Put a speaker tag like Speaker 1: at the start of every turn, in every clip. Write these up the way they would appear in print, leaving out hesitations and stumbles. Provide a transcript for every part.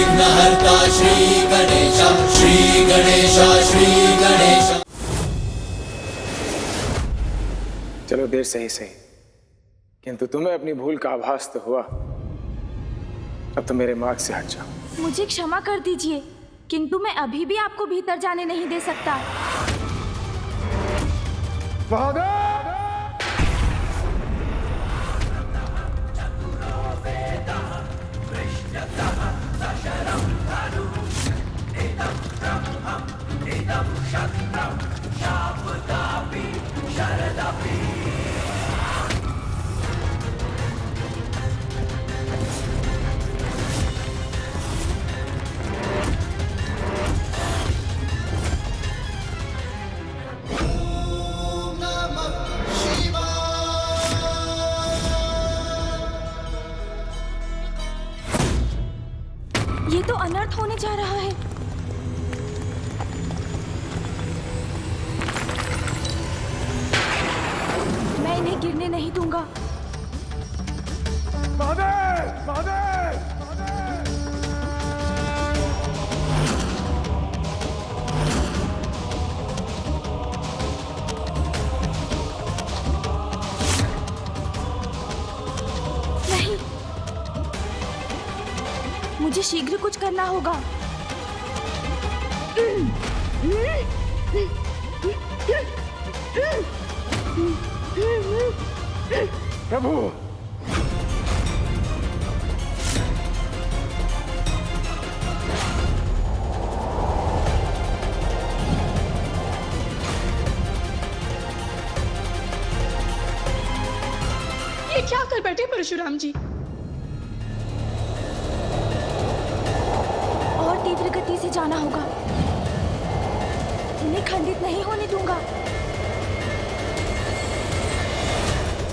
Speaker 1: विघ्नहर्ता श्री गणेश, श्री गणेश, श्री गणेश।
Speaker 2: चलो देर से ही सही, किंतु तुम्हें अपनी भूल का आभास तो हुआ। अब तो मेरे मार्ग से हट जाओ।
Speaker 3: मुझे क्षमा कर दीजिए, किंतु मैं अभी भी आपको भीतर जाने नहीं दे सकता। ये तो अनर्थ होने जा रहा है। मैं इन्हें गिरने नहीं दूंगा। नहीं, मुझे शीघ्र कुछ करना होगा।
Speaker 2: प्रभु,
Speaker 4: ये क्या कर बैठे परशुराम जी?
Speaker 3: और तीव्र गति से जाना होगा। इन्हें खंडित नहीं होने दूंगा।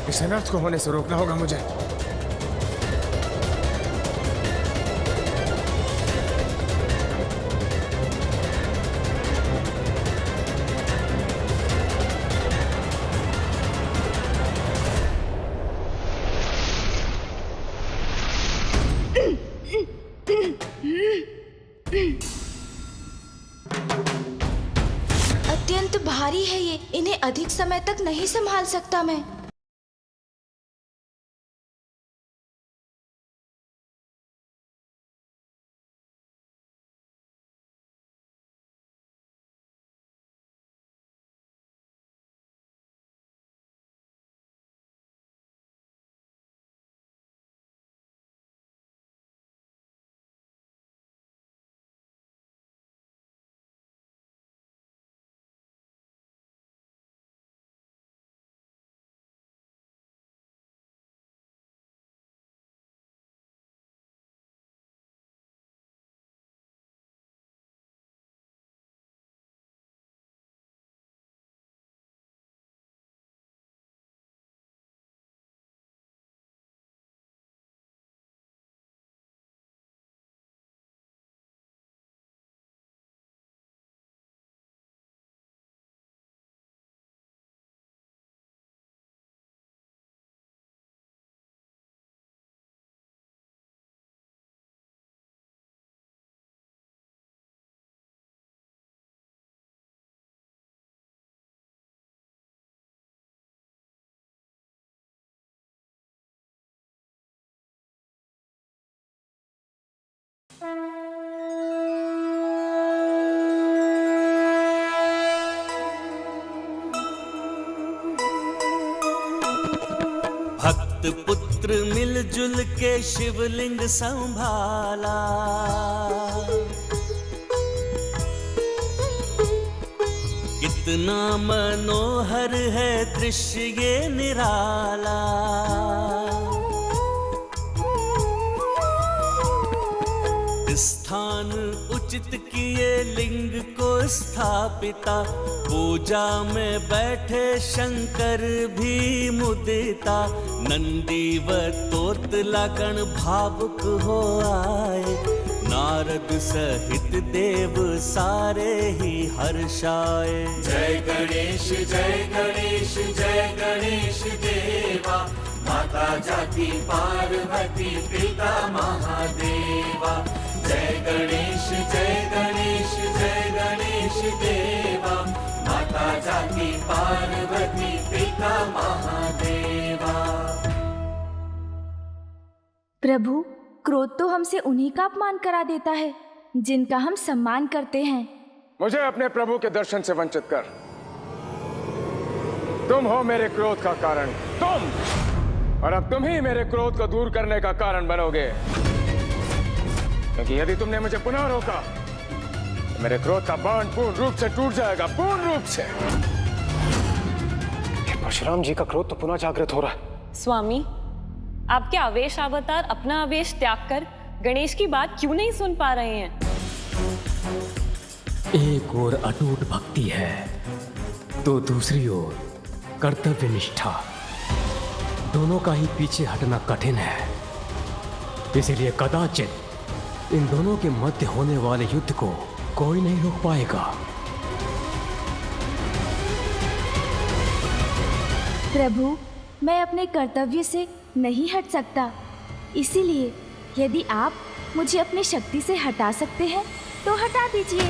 Speaker 2: इस अनर्थ को होने से रोकना होगा मुझे।
Speaker 3: अत्यंत भारी है ये, इन्हें अधिक समय तक नहीं संभाल सकता मैं।
Speaker 5: भक्त पुत्र मिलजुल के शिवलिंग संभाला, कितना मनोहर है दृश्य ये निराला। स्थान उचित किए लिंग को स्थापिता, पूजा में बैठे शंकर भी मुदिता। नंदी व तोतला गण भावुक हो आए, नारद सहित देव सारे ही हर्षाए।
Speaker 1: जय गणेश जय गणेश जय गणेश देवा, माता जाति पार्वती पिता महादेवा। जय गणेश जय गणेश देवा, माता जाती पार्वती पिता महादेवा।
Speaker 3: प्रभु, क्रोध तो हमसे उन्हीं का अपमान करा देता है जिनका हम सम्मान करते हैं।
Speaker 2: मुझे अपने प्रभु के दर्शन से वंचित कर। तुम हो मेरे क्रोध का कारण, तुम, और अब तुम ही मेरे क्रोध को दूर करने का कारण बनोगे। क्योंकि यदि तुमने मुझे पुनः रोका तो मेरे क्रोध का बांध पूर्ण रूप से टूट जाएगा, पूर्ण रूप से। परशुराम जी का क्रोध तो पुनः जागृत हो रहा है।
Speaker 6: स्वामी, आपके आवेश अवतार अपना आवेश त्याग कर गणेश की बात क्यों नहीं सुन पा रहे हैं?
Speaker 7: एक ओर अटूट भक्ति है तो दूसरी ओर कर्तव्य निष्ठा। दोनों का ही पीछे हटना कठिन है। इसीलिए कदाचित इन दोनों के मध्य होने वाले युद्ध को कोई नहीं रोक पाएगा।
Speaker 3: प्रभु, मैं अपने कर्तव्य से नहीं हट सकता। इसीलिए यदि आप मुझे अपनी शक्ति से हटा सकते हैं तो हटा दीजिए,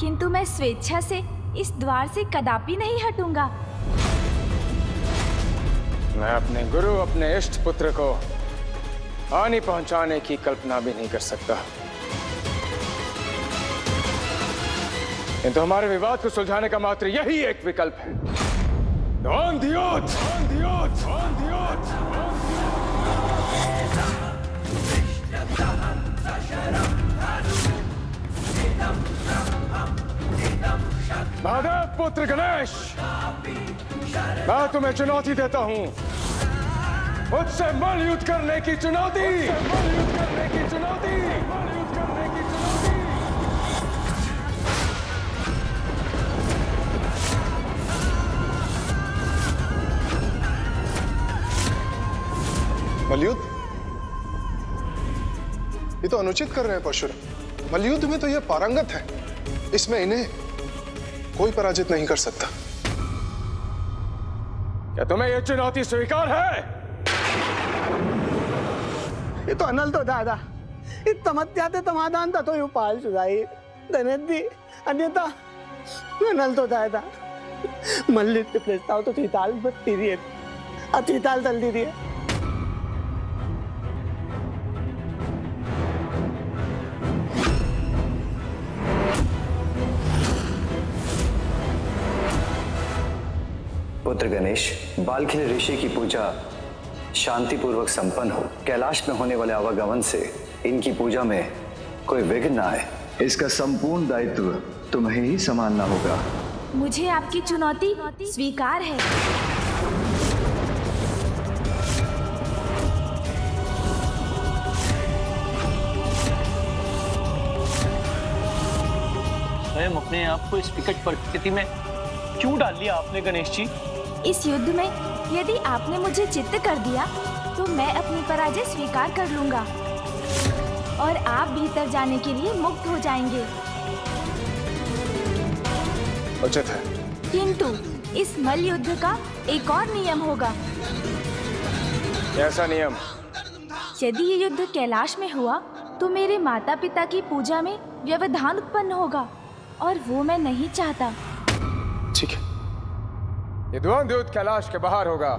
Speaker 3: किंतु मैं स्वेच्छा से इस द्वार से कदापि नहीं हटूंगा।
Speaker 2: मैं अपने गुरु, अपने इष्ट पुत्र को हानि पहुंचाने की कल्पना भी नहीं कर सकता। किंतु हमारे विवाद को सुलझाने का मात्र यही एक विकल्प है। On the oath, on the oath, on the oath. Mahadev पुत्र गणेश, मैं तुम्हें चुनौती देता हूं। मुझसे मल युद्ध करने की चुनौती, मल युद्ध करने की चुनौती, मल युद्ध करने की चुनौती।
Speaker 8: मलयुद्ध? ये तो अनुचित कर रहे हैं परशुराम। मलयुद्ध में तो ये पारंगत है, इसमें इन्हें कोई पराजित नहीं कर सकता।
Speaker 2: क्या तुम्हें यह चुनौती स्वीकार है?
Speaker 9: ये तो अनल तो दादा, इस तमत्याते समाधान था तो ये उपाल सुधाई धनेदी अन्यथा अनल तो दादा। मल्लित के प्रस्ताव तो तीताल बत्ती दिए, अतीताल तल दी दिए।
Speaker 10: पुत्र गणेश, बालखिल ऋषि की पूजा शांतिपूर्वक संपन्न हो। कैलाश में होने वाले आवागमन से इनकी पूजा में कोई विघ्न न आए, इसका संपूर्ण दायित्व तुम्हें ही संभालना होगा।
Speaker 3: मुझे आपकी चुनौती स्वीकार है।
Speaker 11: स्वयं अपने आप को इस विकट परिस्थिति में क्यों डाल लिया आपने गणेश जी?
Speaker 3: इस युद्ध में यदि आपने मुझे चित्त कर दिया तो मैं अपनी पराजय स्वीकार कर लूंगा और आप भीतर जाने के लिए मुक्त हो जाएंगे।
Speaker 2: उचित है।
Speaker 3: किंतु इस मल युद्ध का एक और नियम होगा।
Speaker 2: कैसा नियम?
Speaker 3: यदि ये युद्ध कैलाश में हुआ तो मेरे माता पिता की पूजा में व्यवधान उत्पन्न होगा और वो मैं नहीं चाहता।
Speaker 2: ठीक है, ये द्वंद्व युद्ध कैलाश के बाहर होगा।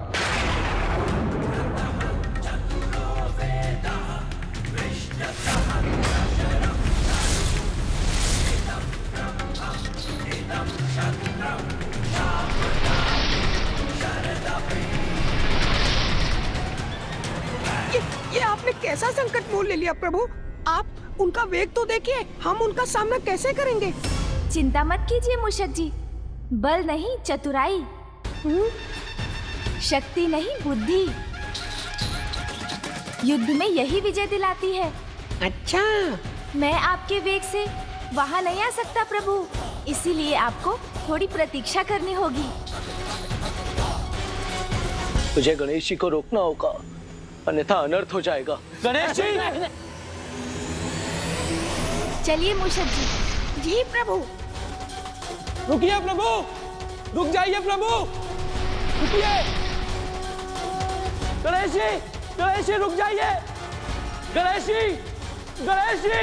Speaker 4: ये आपने कैसा संकट मोल ले लिया प्रभु? आप उनका वेग तो देखिए, हम उनका सामना कैसे करेंगे?
Speaker 3: चिंता मत कीजिए मूषक जी, बल नहीं चतुराई, शक्ति नहीं बुद्धि, युद्ध में यही विजय दिलाती है।
Speaker 4: अच्छा,
Speaker 3: मैं आपके वेग से वहाँ नहीं आ सकता प्रभु, इसीलिए आपको थोड़ी प्रतीक्षा करनी होगी।
Speaker 11: तुझे गणेश जी को रोकना होगा, अन्यथा अनर्थ हो जाएगा। गणेश जी!
Speaker 3: चलिए मूषक जी।
Speaker 4: जी प्रभु।
Speaker 11: रुकिए प्रभु, रुक जाइए प्रभु, रुकिए। गणेश जी, गणेश जी रुक जाइए। गणेश जी, गणेश जी।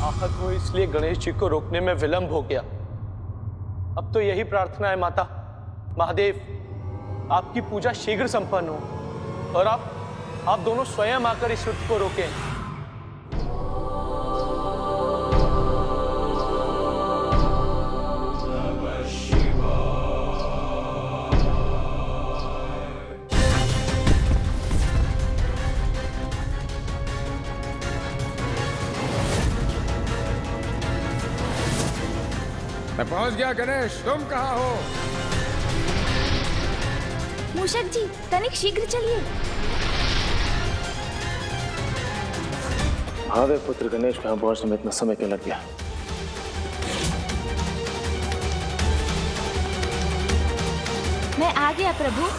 Speaker 11: आहत हो इसलिए गणेश जी को रोकने में विलंब हो गया। अब तो यही प्रार्थना है माता, महादेव आपकी पूजा शीघ्र संपन्न हो और आप दोनों स्वयं आकर इस युद्ध को रोकें।
Speaker 2: मैं पहुंच गया गणेश, तुम कहाँ हो?
Speaker 3: मूषक जी, तनिक शीघ्र चलिए।
Speaker 11: महादेव पुत्र गणेश को यहाँ पहुंचने में इतना समय क्यों लग गया?
Speaker 3: मैं आ गया प्रभु।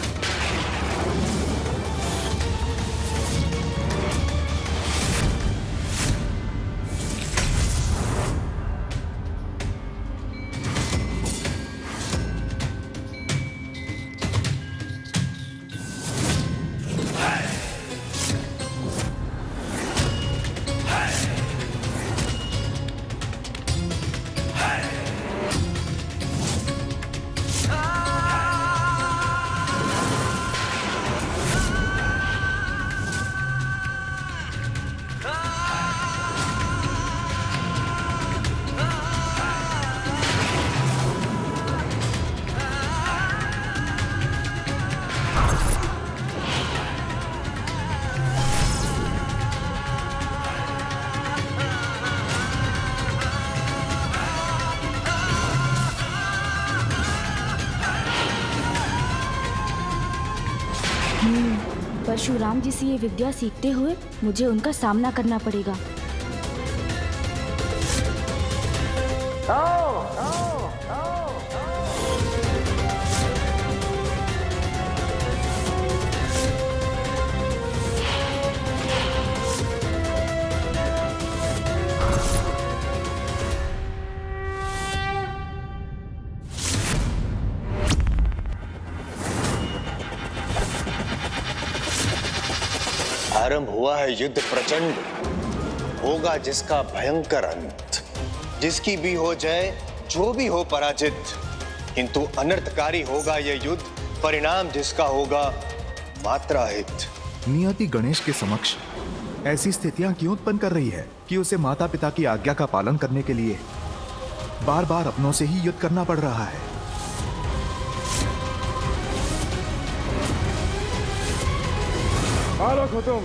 Speaker 3: परशुराम जी से ये विद्या सीखते हुए मुझे उनका सामना करना पड़ेगा।
Speaker 12: आरंभ हुआ है युद्ध प्रचंड, होगा जिसका भयंकर अंत। जिसकी भी हो जय, जो भी हो पराजित, किंतु अनर्थकारी होगा यह युद्ध, परिणाम जिसका होगा मात्रा हित।
Speaker 13: नियति गणेश के समक्ष ऐसी स्थितियां क्यों उत्पन्न कर रही है कि उसे माता पिता की आज्ञा का पालन करने के लिए बार बार अपनों से ही युद्ध करना पड़ रहा है।
Speaker 2: बालक हो तुम,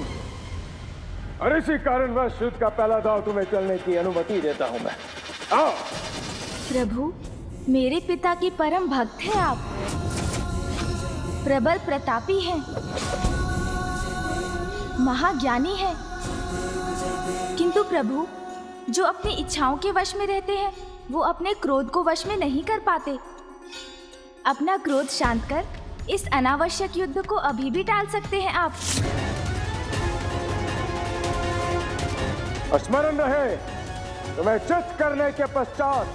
Speaker 2: और इसी कारणवश युद्ध का पहला दांव तुम्हें चलने की अनुमति देता हूं मैं। आओ।
Speaker 3: प्रभु, मेरे पिता की परम भक्त हैं आप, प्रबल प्रतापी हैं, महाज्ञानी हैं, किंतु प्रभु जो अपनी इच्छाओं के वश में रहते हैं वो अपने क्रोध को वश में नहीं कर पाते। अपना क्रोध शांत कर इस अनावश्यक युद्ध को अभी भी टाल सकते हैं आप।
Speaker 2: स्मरण रहे, तुम्हें चित करने के पश्चात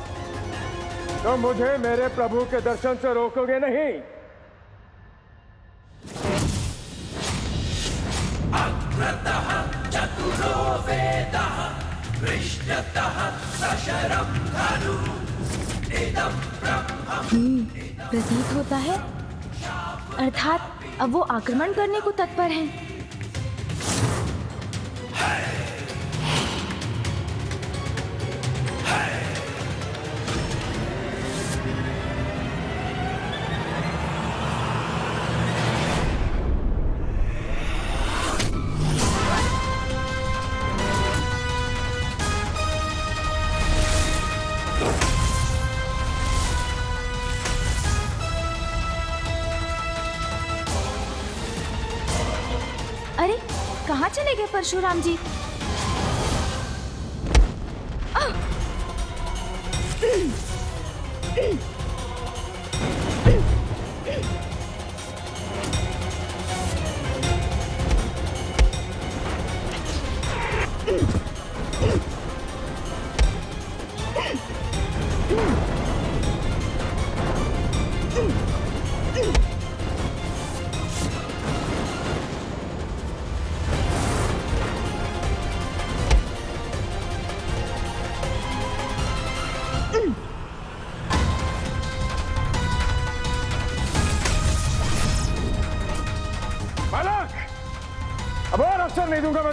Speaker 2: तो मुझे मेरे प्रभु के दर्शन से रोकोगे नहीं।
Speaker 1: अग्रतः चतुरो वेदः पृष्ठतः सशरं धनु इदं ब्रह्मम्।
Speaker 3: प्रतीत होता है अर्थात अब वो आक्रमण करने को तत्पर हैं। अरे कहाँ चले गए परशुराम जी?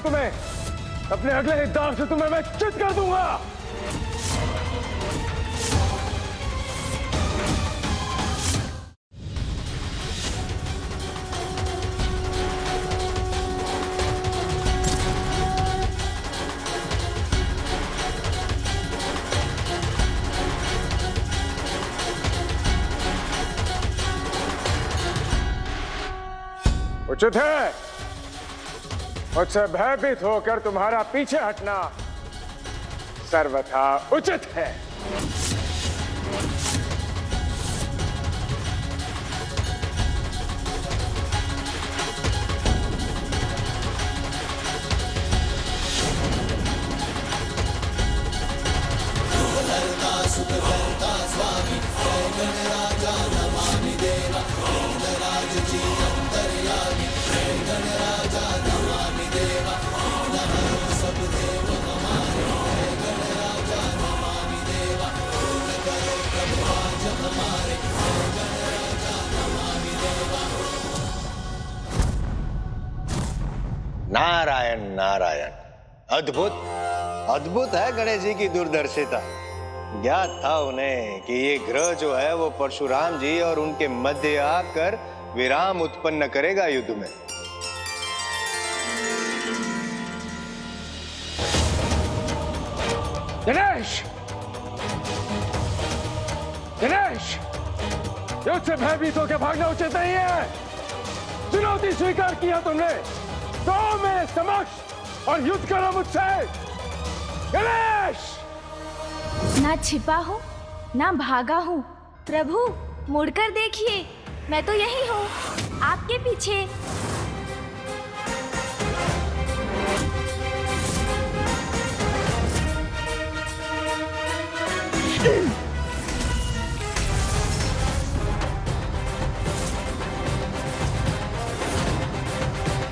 Speaker 2: तुम्हें। अपने अगले ही दाव से तुम्हें मैं चित कर दूंगा। उचित है मुझसे भयभीत होकर तुम्हारा पीछे हटना सर्वथा उचित है।
Speaker 12: नारायण नारायण, अद्भुत अद्भुत है गणेश जी की दूरदर्शिता। ज्ञात था उन्हें कि ये ग्रह जो है वो परशुराम जी और उनके मध्य आकर विराम उत्पन्न करेगा युद्ध में।
Speaker 2: दिनेश, दिनेश, युद्ध से भयभीत होकर भागना उचित नहीं है। चुनौती स्वीकार किया तुमने तो मेरे समक्ष और युद्ध करो मुझसे। गणेश,
Speaker 3: ना छिपा हूँ ना भागा हूँ। प्रभु मुड़कर देखिए, मैं तो यही हूँ आपके पीछे।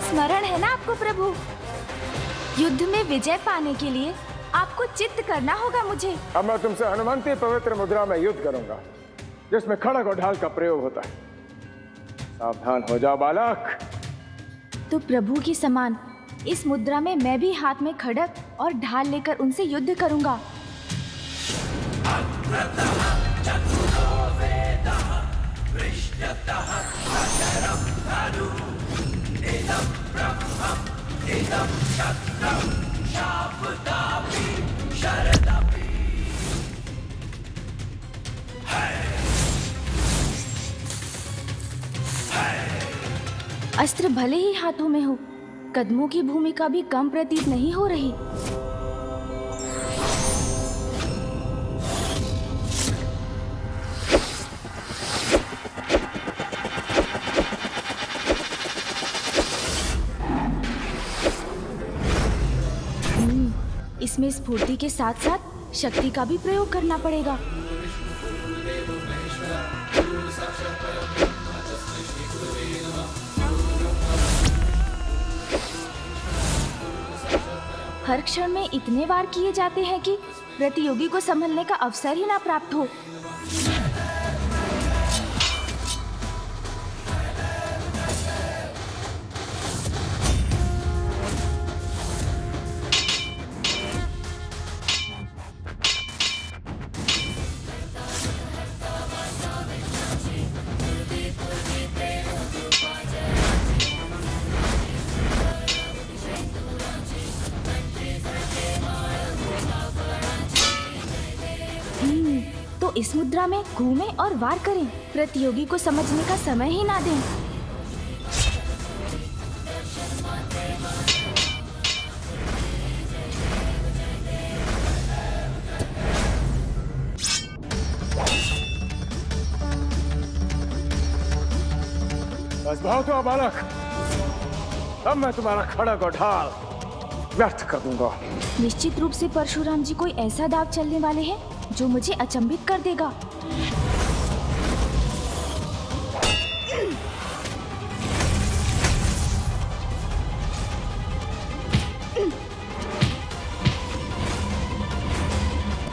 Speaker 3: स्मरण है ना आपको प्रभु? युद्ध में विजय पाने के लिए आपको चित्त करना होगा मुझे।
Speaker 2: अब मैं तुमसे हनुमंती पवित्र मुद्रा में युद्ध करूंगा, जिसमें खड़ग और ढाल का प्रयोग होता है। सावधान हो जाओ बालक।
Speaker 3: तो प्रभु की समान इस मुद्रा में मैं भी हाथ में खड़ग और ढाल लेकर उनसे युद्ध करूंगा। अस्त्र भले ही हाथों में हो, कदमों की भूमिका भी कम प्रतीत नहीं हो रही। इसमें स्फूर्ति के साथ साथ शक्ति का भी प्रयोग करना पड़ेगा। हर क्षण में इतने वार किए जाते हैं कि प्रतियोगी को संभलने का अवसर ही ना प्राप्त हो। तो इस मुद्रा में घूमें और वार करें, प्रतियोगी को समझने का समय ही ना दें।
Speaker 2: बस बहुत हुआ बालक, अब मैं तुम्हारा खड़ग और ढाल व्यर्थ कर दूंगा।
Speaker 3: निश्चित रूप से परशुराम जी कोई ऐसा दाव चलने वाले हैं जो मुझे अचंभित कर देगा।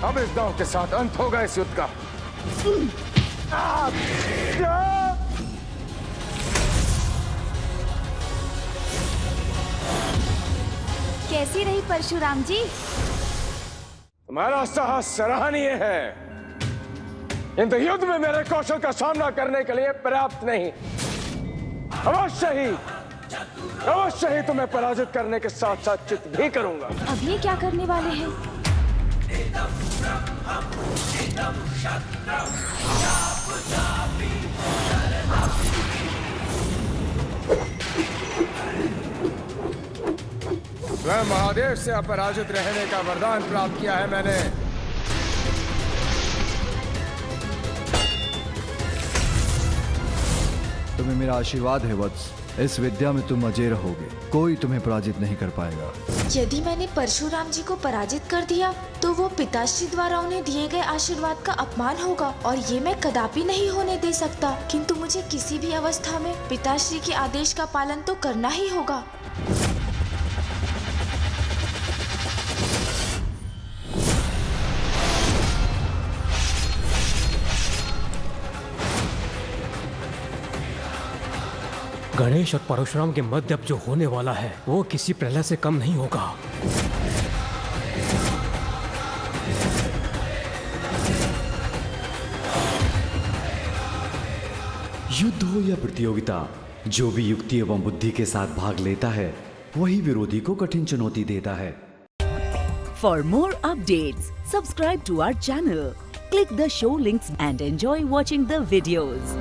Speaker 2: अब इस दांव के साथ अंत होगा इस युद्ध का।
Speaker 3: कैसी रही परशुराम जी?
Speaker 2: तुम्हारा साहस सराहनीय है, किंतु युद्ध में मेरे कौशल का सामना करने के लिए पर्याप्त नहीं। अवश्य ही तुम्हें पराजित करने के साथ साथ चित भी करूंगा।
Speaker 3: अब ये क्या करने वाले हैं?
Speaker 2: स्वयं महादेव से अपराजित रहने का वरदान प्राप्त किया है मैंने।
Speaker 14: तुम्हें मेरा आशीर्वाद है वत्स। इस विद्या में तुम अजय रहोगे, कोई तुम्हें पराजित नहीं कर पाएगा।
Speaker 3: यदि मैंने परशुराम जी को पराजित कर दिया तो वो पिताश्री द्वारा उन्हें दिए गए आशीर्वाद का अपमान होगा और ये मैं कदापि नहीं होने दे सकता। किंतु मुझे किसी भी अवस्था में पिताश्री के आदेश का पालन तो करना ही होगा।
Speaker 7: गणेश और परशुराम के मध्य अब जो होने वाला है वो किसी प्रलय से कम नहीं होगा।
Speaker 15: युद्ध हो या प्रतियोगिता, जो भी युक्ति एवं बुद्धि के साथ भाग लेता है वही विरोधी को कठिन चुनौती देता है।
Speaker 16: For more updates, subscribe to our channel, click the show links and enjoy watching the videos.